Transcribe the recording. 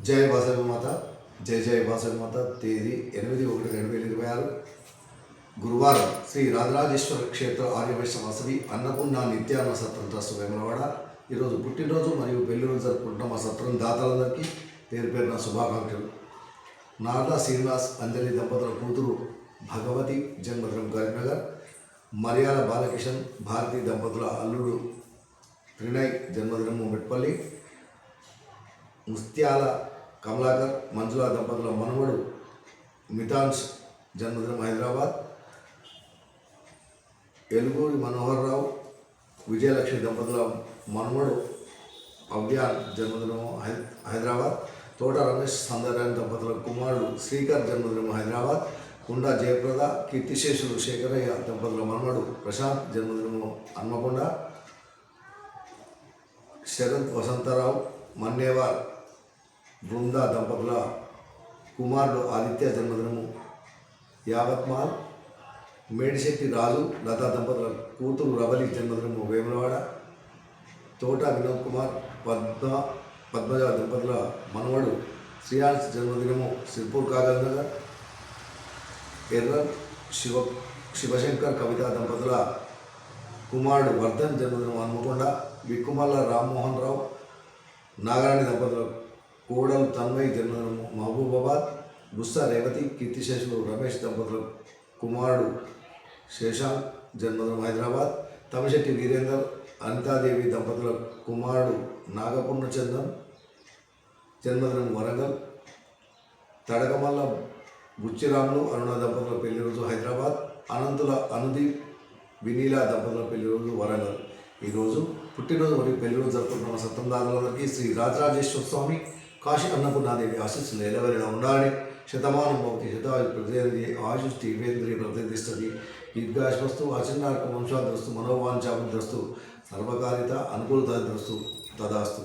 జై వాసవి మాత. జై జై వాసవి మాత. తేదీ 8/1/2026 గురువారం శ్రీ రాజరాజేశ్వర క్షేత్ర ఆర్యవైశ్య వాసవి అన్నపూర్ణ నిత్యాన్న సత్రం ట్రస్ట్ వేములవాడ ఈరోజు పుట్టినరోజు మరియు పెళ్లి రోజు జరుపుకుంటున్న మా సత్రం దాతలందరికీ పేరు పేరున శుభాకాంక్షలు. నారదా శ్రీనివాస్ అంజలి దంపతుల కూతురు భగవతి జన్మదినం కరీంనగర్, మరియాల బాలకిషన్ భారతీ దంపతుల అల్లుడు త్రినయ్ జన్మదినం మెట్పల్లి, ముత్యాల కమలాకర్ మంజుల దంపతుల మనవడు మితాన్స్ జన్మదినం హైదరాబాద్, ఎలుగూరి మనోహర్ రావు విజయలక్ష్మి దంపతుల మనవడు అవ్యాన్ జన్మదినం హైదరాబాద్, తోట రమేష్ సందర్యాన్ దంపతుల కుమారుడు శ్రీకర్ జన్మదినం హైదరాబాద్, కుండ జయప్రద కీర్తిశేషులు శేఖరయ్య దంపతుల మనవడు ప్రశాంత్ జన్మదినము హన్మకొండ, శరత్ వసంతరావు మన్నేవార్ బృందా దంపతుల కుమారుడు ఆదిత్య జన్మదినము యావత్మాల్, మేడిశెట్టి రాజు లతా దంపతుల కూతురు రవలి జన్మదినము వేములవాడ, తోట వినోద్ కుమార్ పద్మజ దంపతుల మనవడు శ్రీయాన్స్ జన్మదినము సిర్పూర్ కాగజ్ నగర్, ఎర్ర శివశంకర్ కవిత దంపతుల కుమారుడు వర్ధన్ జన్మదినం హన్మకొండ, విక్కుమల్ల రామ్మోహన్ రావు నాగరాణి దంపతుల కోడలు తన్మయ్ జన్మదినము మహబూబాబాద్, గుస్సా రేవతి కీర్తిశేషులు రమేష్ దంపతుల కుమారుడు శేషాంక్ జన్మదినం హైదరాబాద్, తమిశెట్టి వీరేందర్ అనితాదేవి దంపతుల కుమారుడు నాగపూర్ణ చందన్ జన్మదినం వరంగల్, తడకమల్ల బుచ్చిరాములు అరుణ దంపతుల పెళ్లి రోజు హైదరాబాద్, అనంతుల అనుదీప్ వినీలా దంపతుల పెళ్లి రోజు వరంగల్. ఈరోజు పుట్టినరోజు మరియు పెళ్లి రోజు జరుపుకుంటున్న సత్తందారులందరికీ శ్రీ రాజరాజేశ్వర స్వామి కాశీ అన్నపూర్ణాదేవి ఆశీస్సులు ఎలవెలా ఉండాలని, శతమానం భవతి శతాయు ప్రతినిధి ఆయుష్ తీవేంద్రియ ప్రతిష్టతి దీర్ఘాశ్వస్తు అచిన్నార్క వంశాద్రస్తు మనోవాంఛాభిద్రస్తు సర్వకారిత అనుకూలతాద్రస్తు తదాస్తు.